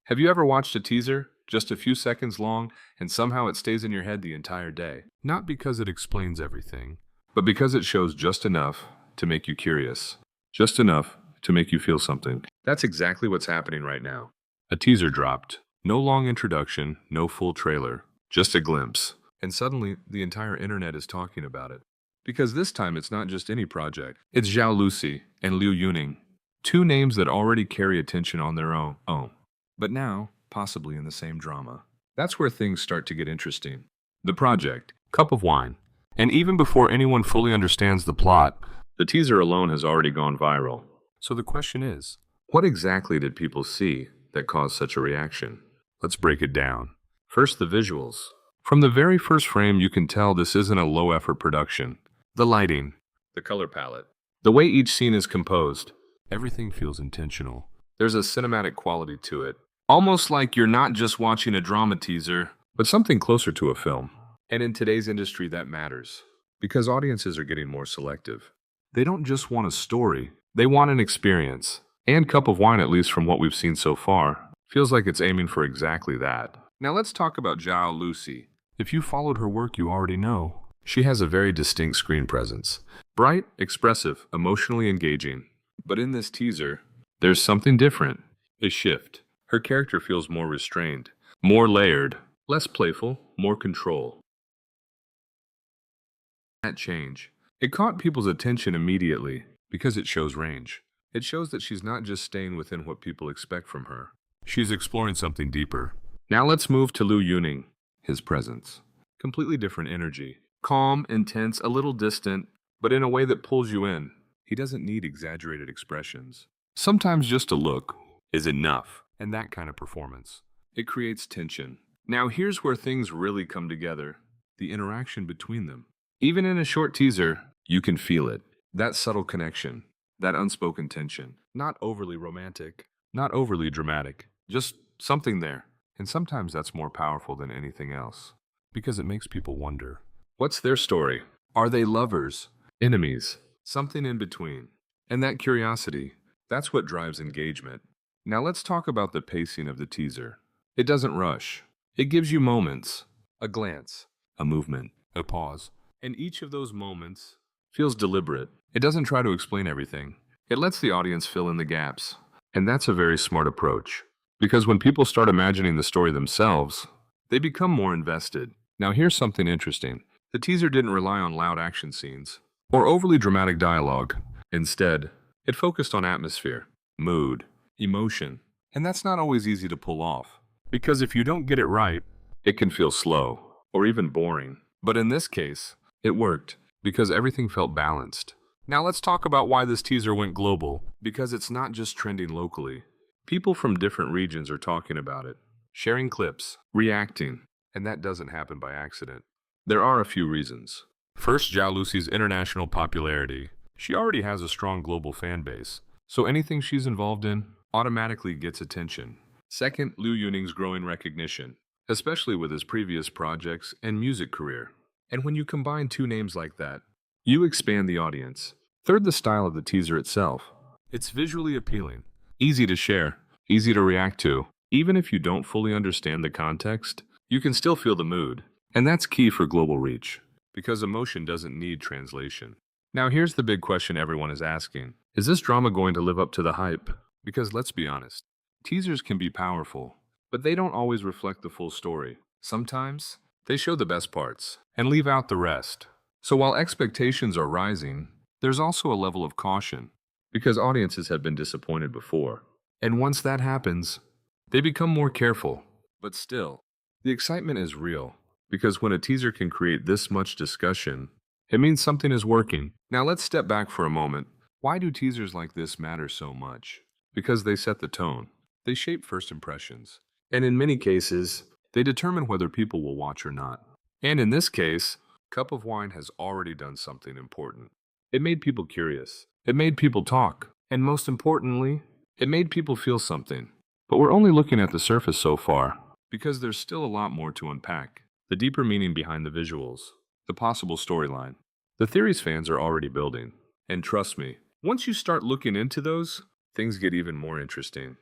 Have you ever watched a teaser, just a few seconds long, and somehow it stays in your head the entire day? Not because it explains everything, but because it shows just enough to make you curious, just enough to make you feel something. That's exactly what's happening right now. A teaser dropped. No long introduction, no full trailer, just a glimpse. And suddenly, the entire internet is talking about it. Because this time it's not just any project. It's Zhao Lusi and Liu Yuning, two names that already carry attention on their own. But now, possibly in the same drama. That's where things start to get interesting. The project, Cup of Wine. And even before anyone fully understands the plot, the teaser alone has already gone viral. So the question is, what exactly did people see that caused such a reaction? Let's break it down. First, the visuals. From the very first frame, you can tell this isn't a low-effort production. The lighting, the color palette, the way each scene is composed, everything feels intentional. There's a cinematic quality to it. Almost like you're not just watching a drama teaser, but something closer to a film. And in today's industry, that matters. Because audiences are getting more selective. They don't just want a story, they want an experience. And Cup of Wine, at least from what we've seen so far, feels like it's aiming for exactly that. Now let's talk about Zhao Lusi. If you followed her work, you already know. She has a very distinct screen presence. Bright, expressive, emotionally engaging. But in this teaser, there's something different. A shift. Her character feels more restrained, more layered, less playful, more control. That change. It caught people's attention immediately because it shows range. It shows that she's not just staying within what people expect from her. She's exploring something deeper. Now let's move to Liu Yuning. His presence. Completely different energy. Calm, intense, a little distant, but in a way that pulls you in. He doesn't need exaggerated expressions. Sometimes just a look is enough, and that kind of performance. It creates tension. Now here's where things really come together. The interaction between them. Even in a short teaser, you can feel it. That subtle connection. That unspoken tension. Not overly romantic. Not overly dramatic. Just something there. And sometimes that's more powerful than anything else. Because it makes people wonder. What's their story? Are they lovers? Enemies? Something in between. And that curiosity, that's what drives engagement. Now let's talk about the pacing of the teaser. It doesn't rush. It gives you moments. A glance. A movement. A pause. And each of those moments feels deliberate. It doesn't try to explain everything. It lets the audience fill in the gaps. And that's a very smart approach. Because when people start imagining the story themselves, they become more invested. Now here's something interesting. The teaser didn't rely on loud action scenes or overly dramatic dialogue. Instead, it focused on atmosphere, mood, emotion. And that's not always easy to pull off. Because if you don't get it right, it can feel slow or even boring. But in this case, it worked because everything felt balanced. Now let's talk about why this teaser went global. Because it's not just trending locally. People from different regions are talking about it, sharing clips, reacting, and that doesn't happen by accident. There are a few reasons. First, Zhao Lusi's international popularity. She already has a strong global fan base, so anything she's involved in automatically gets attention. Second, Liu Yuning's growing recognition, especially with his previous projects and music career. And when you combine two names like that, you expand the audience. Third, the style of the teaser itself. It's visually appealing. Easy to share, easy to react to. Even if you don't fully understand the context, you can still feel the mood. And that's key for global reach, because emotion doesn't need translation. Now here's the big question everyone is asking. Is this drama going to live up to the hype? Because let's be honest, teasers can be powerful, but they don't always reflect the full story. Sometimes, they show the best parts and leave out the rest. So while expectations are rising, there's also a level of caution. Because audiences have been disappointed before. And once that happens, they become more careful. But still, the excitement is real. Because when a teaser can create this much discussion, it means something is working. Now let's step back for a moment. Why do teasers like this matter so much? Because they set the tone. They shape first impressions. And in many cases, they determine whether people will watch or not. And in this case, Cup of Wine has already done something important. It made people curious. It made people talk. And most importantly, it made people feel something. But we're only looking at the surface so far, because there's still a lot more to unpack. The deeper meaning behind the visuals, the possible storyline. The theories fans are already building. And trust me, once you start looking into those, things get even more interesting.